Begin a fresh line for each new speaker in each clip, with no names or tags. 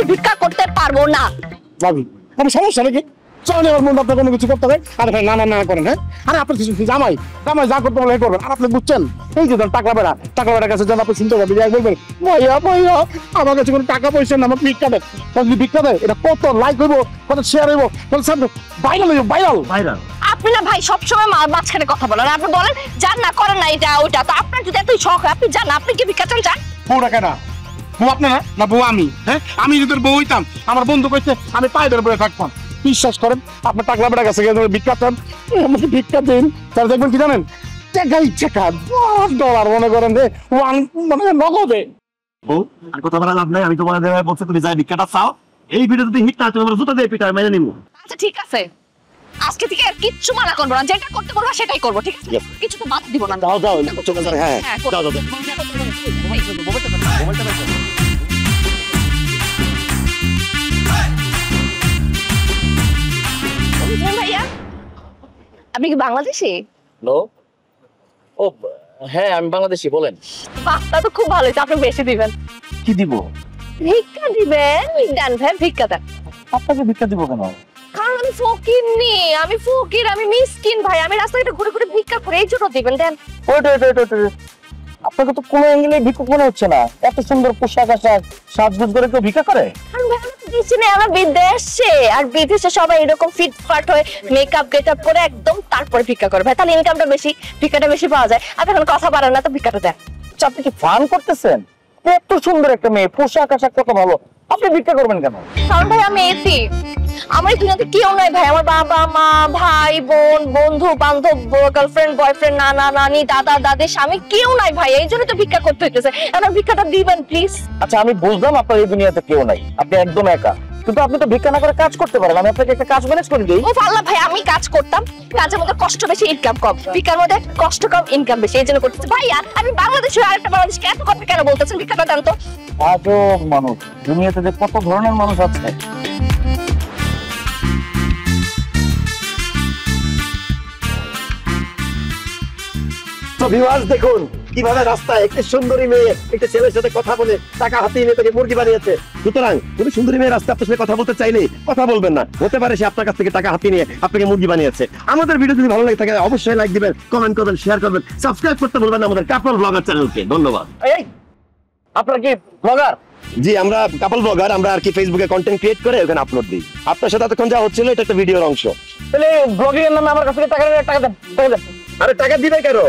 আমি ভিক্ষা করতে পারবো না।
ভাবি আমি সমস্যা নাকি চলে আমার মন আপনার কোনো কিছু করতে হবে আরে ভাই না না না করেন হ্যাঁ আরে আপনি কিছু জামাই জামাই যা করতে বলে করবেন আর আপনি বুঝছেন এই যে টাকা বেড়ার কাছে যখন আপনি শুনতে পাবেন বলবেন ভাইয়া ভাইয়া আমার কাছে কোনো টাকা পয়সা না আমাকে ভিক্ষা দেয় যদি ভিক্ষা দেয় এটা কত লাইক হইব কত শেয়ার হইব কত ভাইরাল হইব ভাইরাল।
আপনি না ভাই সবসময় মাঝখানে কথা বলেন, আপনি বলেন যান না করেন না এটা ওইটা, তো আপনার যদি এতই শখ হয় আপনি যান, আপনি কি ভিক্ষা চান?
বউটা কেন বউ আপনারা না বউ আমি হ্যাঁ আমি যদি বউ হইতাম আমার বন্ধু কইছে আমি পায়ে ধরে পড়ে থাকতাম। বিশ্বাস করেন আপনার টাকলা বেড়া কাছে ভিক্ষা চান আমাকে ভিক্ষা দিন তাহলে দেখবেন কি জানেন টাকাই টাকা $10 মনে করেন যে ওয়ান মানে নগদে।
বউ আর কথা বলা লাভ নাই, আমি তোমার দেওয়া বলছি তুমি যাই ভিক্ষাটা চাও, এই ভিডিও যদি হিট না তুমি আমার জুতা দিয়ে পিটায় মেনে নিব।
আচ্ছা ঠিক আছে, আজকে থেকে আর কিচ্ছু মানা করবো না, যেটা করতে বলবো সেটাই করবো, ঠিক আছে? কিছু তো বাদ দিব না।
যাও যাও চলে যাও হ্যাঁ যাও যাও
ভাইয়া আপনি কি বাংলাদেশি?
হ্যালো ও হ্যাঁ আমি বাংলাদেশি, বলেন।
বাচ্চা তো খুব ভালো হয়েছে, আপনি বেশি দিবেন।
কি দিব?
ভিক্ষা দিবেন? দেন ভাই ভিক্ষা দেন।
আপনাকে ভিক্ষা দিব কেন?
কারণ আমি ফকির নি, আমি ফকির, আমি মিসকিন ভাই, আমি রাস্তাঘাটে ঘুরে ঘুরে ভিক্ষা করে, এই জন্য দিবেন। দেন।
আপনাকে তো কোনো অ্যাঙ্গেলে ভিক্ষা মনে হচ্ছে না, এত সুন্দর পোশাক আশাক সাজগোজ করে কেউ ভিক্ষা করে?
কারণ ভাই আমি দিচ্ছি না, আমার বিদেশে, আর বিদেশে সবাই এরকম ফিটফাট হয়ে মেকআপ গেটআপ করে একদম তারপরে ভিক্ষা করে ভাই, তাহলে ইনকামটা বেশি, ভিক্ষাটা বেশি পাওয়া যায়। আপনি এখন কথা পারেন না তো ভিক্ষাটা দেন।
আপনি কি ফান করতেছেন? এত সুন্দর একটা মেয়ে, পোশাক আশাক কত ভালো, আপনি ভিক্ষা করবেন কেন?
কারণ ভাই আমি এসি, আমার দুনিয়াতে কেউ নাই ভাই, আমার বাবা মা ভাই বোন বন্ধু বান্ধব গার্লফ্রেন্ড বয়ফ্রেন্ড নানা নানি দাদা দাদি স্বামী কেউ নাই ভাই, এই জন্য তো ভিক্ষা করতে হইতেছে। আমার ভিক্ষাটা দিবেন প্লিজ।
আচ্ছা আমি বুঝলাম আপনার এই দুনিয়াতে কেউ নাই, আপনি একদম একা, কিন্তু আপনি তো ভিক্ষা না করে কাজ করতে পারেন, আমি আপনাকে একটা কাজ ম্যানেজ করে দিই।
ও আল্লাহ ভাই আমি কাজ করতাম, কাজের মধ্যে কষ্ট বেশি ইনকাম কম, ভিক্ষার মধ্যে কষ্ট কম ইনকাম বেশি, এই জন্য করতেছি। ভাইয়া আমি বাংলাদেশের আরেকটা বাংলাদেশকে এত কথা কেন বলতেছেন? ভিক্ষাটা দেন তো।
আজব মানুষ, দুনিয়াতে যে কত ধরনের মানুষ আছে।
তো ভিউয়ার্স দেখুন কিভাবে রাস্তায় একটি সুন্দরী মেয়ে একটা ছেলের সাথে কথা বলে টাকা হাতিয়ে নিয়ে তাকে মুরগি বানিয়েছে। সুতরাং কোনো সুন্দরী মেয়ে রাস্তায় আপনার সাথে কথা বলতে চাইলে কথা বলবেন না, হতে পারে সে আপনার কাছ থেকে টাকা হাতিয়ে নিয়ে আপনাকে মুরগি বানিয়েছে। আমাদের ভিডিও যদি ভালো লাগে থাকে অবশ্যই লাইক দিবেন, কমেন্ট করবেন, শেয়ার করবেন, সাবস্ক্রাইব করতে ভুলবেন না আমাদের কাপল ব্লগার চ্যানেলকে। ধন্যবাদ।
আপনারা কি ব্লগার?
জি আমরা কাপল ব্লগার, আমরা আর কি ফেসবুকে কন্টেন্ট ক্রিয়েট করে ওখানে আপলোড দিই। আপনার সাথে এতক্ষণ যা হচ্ছিল এটা একটা ভিডিওর অংশ।
তাহলে ব্লগিং এর নামে আমার কাছ থেকে টাকা দেন, টাকা দেন।
আরে টাকা দিবে কেন?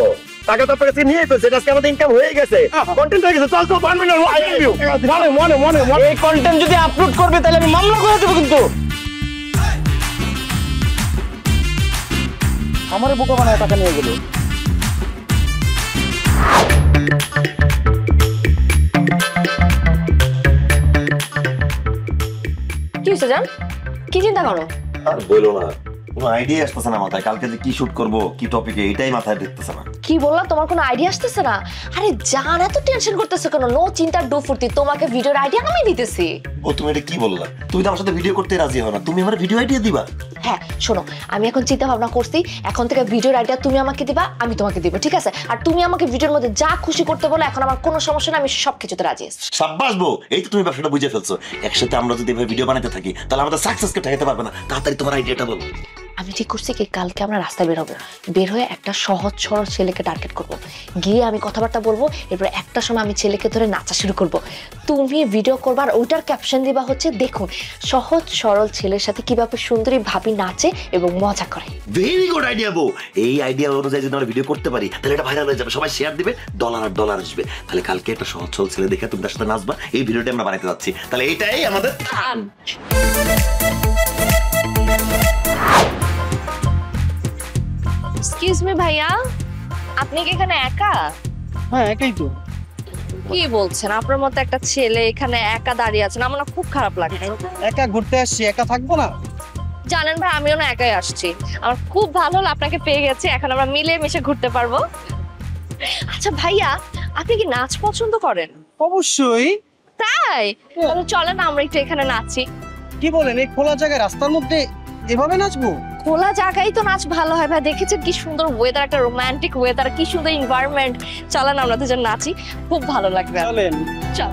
টাকা তো আপনার কাছে নিয়ে ফেলছে, আজকে আমাদের ইনকাম হয়ে গেছে, কন্টেন্ট হয়ে গেছে। চল তো 1 মিনিট আই গিভ ইউ মনে
এই কন্টেন্ট যদি আপলোড করবে তাহলে আমি মামলা করে দেব। কিন্তু আমারে বোকা বানায় টাকা নিয়ে গেল।
কি হয়েছে জান? কি চিন্তা করো?
আর বলো না, কোনো আইডিয়া আসতেছে না মাথায়, কালকে যে কি শুট করব কি টপিকে এটাই মাথায় ঢুকতেছে না।
কি বললা? তোমার কোনো আইডিয়া আসতেছে না? আরে জান এত টেনশন করতেছে কেন? নো চিন্তা ডু ফুর্তি, তোমাকে ভিডিওর আইডিয়া আমি দিতেছি।
ও তুমি এটা কি বললা? তুমি তো আমার সাথে ভিডিও করতে রাজি হও না, তুমি আমার ভিডিও আইডিয়া দিবা?
হ্যাঁ শোনো, আমি এখন চিন্তা ভাবনা করছি, এখন থেকে ভিডিওর আইডিয়া তুমি আমাকে দিবা, আমি তোমাকে দিব, ঠিক আছে? আর তুমি আমাকে ভিডিওর মধ্যে যা খুশি করতে বলো, এখন আমার কোনো সমস্যা না, আমি সবকিছুতে রাজি আছি।
সাব্বাস বউ, এই তো তুমি ব্যবসাটা বুঝে ফেলছো। একসাথে আমরা যদি এভাবে ভিডিও বানাতে থাকি তাহলে আমাদের সাকসেসকে ঠেকাতে পারবে না। তাড়াতাড়ি তোমার আইডিয়াটা বলো।
আমি ঠিক করছি কি কালকে আমরা রাস্তায় বের হবো, বের হয়ে একটা সহজ সরল ছেলেকে টার্গেট করব, গিয়ে আমি কথাবার্তা বলবো, এরপর একটা সময় আমি ছেলেকে ধরে নাচা শুরু করব, তুমি ভিডিও করবার ওইটার ক্যাপশন দিবা হচ্ছে দেখুন সহজ সরল ছেলের সাথে কিভাবে সুন্দরী ভাবি নাচে এবং মজা করে।
ভেরি গুড আইডিয়া বউ, এই আইডিয়া অনুযায়ী যদি আমরা ভিডিও করতে পারি তাহলে এটা ভাইরাল হয়ে যাবে, সবাই শেয়ার দিবে, ডলার আর ডলার আসবে। তাহলে কালকে একটা সহজ সরল ছেলে দেখে তুমি তার সাথে নাচবা, এই ভিডিওটা আমরা বানাতে যাচ্ছি। তাহলে এইটাই আমাদের প্ল্যান।
এক্সকিউজ মি ভাইয়া, আপনি কি এখানে একা?
হ্যাঁ একাই তো।
কি বলছেন? আপনার মতো একটা ছেলে এখানে একা দাঁড়িয়ে আছেন, আমার খুব খারাপ লাগছে।
একা ঘুরতে আসছি, একা থাকবো না?
জানেন ভাই আমিও না একাই আসছি, আমার খুব ভালো হলো আপনাকে পেয়ে গেছি, এখন আমরা মিলে মিশে ঘুরতে পারবো। আচ্ছা ভাইয়া, আপনি কি নাচ পছন্দ করেন?
অবশ্যই।
তাই? তাহলে চলেন আমরা একটু এখানে নাচি।
কি বলেন, এই খোলা জায়গায় রাস্তার মধ্যে এভাবে নাচবো?
খোলা জায়গায় তো নাচ ভালো হয় ভাই, দেখেছেন কি সুন্দর ওয়েদার, একটা রোমান্টিক ওয়েদার, কি সুন্দর এনভায়রনমেন্ট। চলেন আমরা দুজন নাচি, খুব ভালো লাগবে।
চলেন।
চল।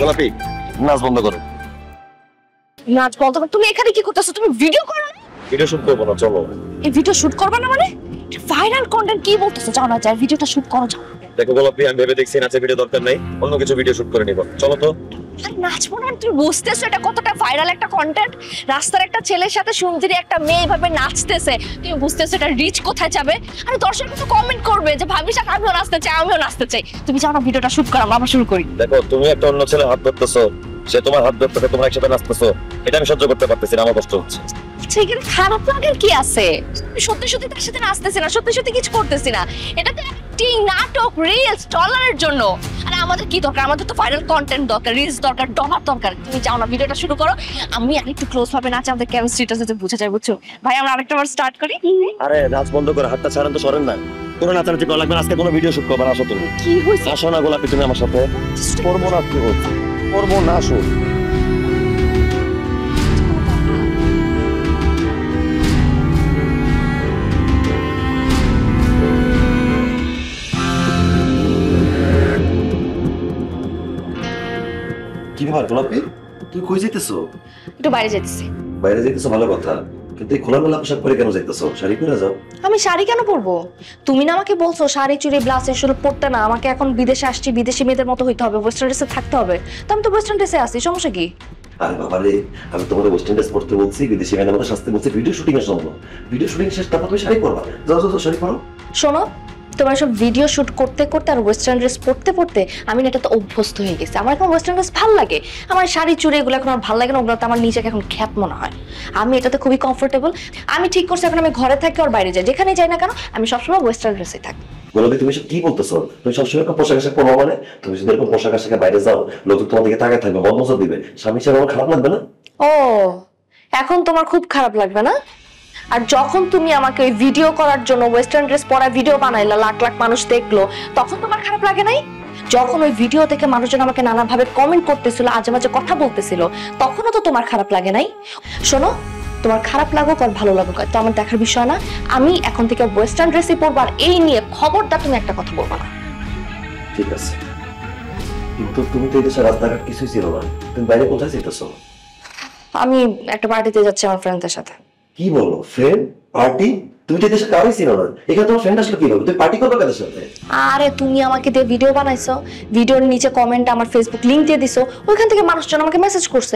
গোলাপি নাচ বন্ধ করো।
নাচ বলতে পার, তুমি এখানে কি করতেছো? তুমি ভিডিও করো না?
ভিডিও শুট করবো না, চলো।
এই ভিডিও শুট করবে না মানে? ভাইরাল কন্টেন্ট কি বলতেছো? যাও না, যাও ভিডিওটা শুট করো, যাও।
দেখো গোলাপি, আমি ভেবে দেখছি নাচের ভিডিও দরকার নাই, অন্য কিছু ভিডিও শুট করে নিব, চলো তো।
আর নাচবো না? তুমি বুঝতেছো এটা কতটা ভাইরাল একটা কন্টেন্ট? রাস্তার একটা ছেলের সাথে সুন্দরী একটা মেয়ে এভাবে নাচতেছে, তুমি বুঝতেছো এটা রিচ কোথায় যাবে? আর দর্শক কিন্তু কমেন্ট করবে যে ভাবিস আমিও নাচতে চাই, আমিও নাচতে চাই। তুমি যাও না, ভিডিওটা শুট করো, আমরা আবার শুরু করি।
দেখো তুমি একটা অন্য ছেলে হাত ধরতেছো, সে তোমার হাত ধরতেছে, তোমরা একসাথে নাচতেছো, এটা আমি সহ্য করতে পারতেছি না, আমার কষ্ট হচ্ছে।
সেখানে খারাপ লাগার কি আছে? সত্যি সত্যি তার সাথে নাচতেছি না, সত্যি সত্যি কিছু করতেছি না, এটা তো অ্যাক্টিং, নাটক, রিলস, ডলারের জন্য। আর আমাদের কি দরকার? আমাদের তো ভাইরাল কন্টেন্ট দরকার, রিলস দরকার, ডলার দরকার। তুমি যাও না, ভিডিওটা শুরু করো, আমি আরেকটু ক্লোজ ভাবে নাচি, আমাদের কেমিস্ট্রিটা যাতে বুঝা যায়, বুঝছো? ভাই আমরা আরেকটা বার স্টার্ট করি।
আরে নাচ বন্ধ করে হাতটা ছাড়েন তো, সরেন না। কোনো নাচানাচি করা লাগবে না, আজকে কোনো ভিডিও শুট করবে না, আসো তুমি।
কি হয়েছে?
আসো না গোলাপি, তুমি আমার সাথে। করবো না, কি হচ্ছে? করবো না, আসো। কি ব্যাপার গোলাপি, তুই কই যাইতেছো?
একটু বাইরে যেতেছি।
বাইরে যাইতেছো ভালো কথা, কিন্তু এই খোলামেলা পোশাক পরে কেন যাইতেছো? শাড়ি পরে যাও।
আমি শাড়ি কেন পরবো? তুমি না আমাকে বলছো শাড়ি চুড়ি ব্লাউজ এসব পরতে না, আমাকে এখন বিদেশে আসছি, বিদেশি মেয়েদের মতো হইতে হবে, ওয়েস্টার্ন ড্রেসে থাকতে হবে। তো আমি তো ওয়েস্টার্ন ড্রেসে আছি, সমস্যা কি?
আরে বাবা রে, আমি তোমাদের ওয়েস্টার্ন ড্রেস পরতে বলছি, বিদেশি মেয়েদের মতো সাজতে বলছি, ভিডিও শুটিং এর জন্য। ভিডিও শুটিং শেষ, তারপর তুমি শাড়ি পরবা। যাও যাও যাও, শাড়ি পরো।
শোনো, তোমার সব ভিডিও শুট করতে করতে আর ওয়েস্টার্ন ড্রেস পরতে পরতে আমি না এটাতে অভ্যস্ত হয়ে গেছি। আমার এখন ওয়েস্টার্ন ড্রেস ভালো লাগে, আমার শাড়ি চুড়ি এগুলো এখন আর ভালো লাগে না, ওগুলোতে আমার নিজেকে এখন খ্যাত মনে হয়। আমি এটাতে খুবই কমফোর্টেবল। আমি ঠিক করছি এখন আমি ঘরে থাকি আর বাইরে যাই, যেখানে যাই না কেন আমি সবসময় ওয়েস্টার্ন ড্রেসে থাকি।
গোলাপি তুমি সব কি বলতেছো? তুমি সবসময় এরকম পোশাক আশাক পরো মানে? তুমি যদি এরকম পোশাক আশাকে বাইরে যাও, লোক তোমার দিকে তাকায় থাকবে, বদনজর দিবে, স্বামী হিসেবে আমার খারাপ লাগবে না?
ও, এখন তোমার খুব খারাপ লাগবে না? আর যখন তুমি আমাকে ওই ভিডিও করার জন্য ওয়েস্টার্ন ড্রেস পরা ভিডিও বানাইলা, লাখ লাখ মানুষ দেখলো, তখন তোমার খারাপ লাগে নাই? যখন ওই ভিডিও থেকে মানুষজন আমাকে নানাভাবে কমেন্ট করতেছিল, আজে মাঝে কথা বলতেছিল, তখনও তো তোমার খারাপ লাগে নাই? শোনো, তোমার খারাপ লাগুক আর ভালো লাগুক তো আমার দেখার বিষয় না। আমি এখন থেকে ওয়েস্টার্ন ড্রেসই পরবো, আর এই নিয়ে খবরদার তুমি একটা কথা বলবা না।
ঠিক আছে, কিন্তু তুমি তো এই দেশের রাস্তাঘাট কিছুই ছিল না, তুমি বাইরে কোথায় যেতেছো?
আমি একটা পার্টিতে যাচ্ছি আমার ফ্রেন্ডদের সাথে।
কি বলো, ফ্রেন্ড পার্টি? তুমি তো এই দেশে কারোই ছিল না, এখানে তোমার ফ্রেন্ড আসলো কিভাবে? তুমি পার্টি করবে কাদের সাথে?
আরে তুমি আমাকে দিয়ে ভিডিও বানাইছো, ভিডিওর নিচে কমেন্ট আমার ফেসবুক লিংক দিয়ে দিছো, ওইখান থেকে মানুষজন আমাকে মেসেজ করছে,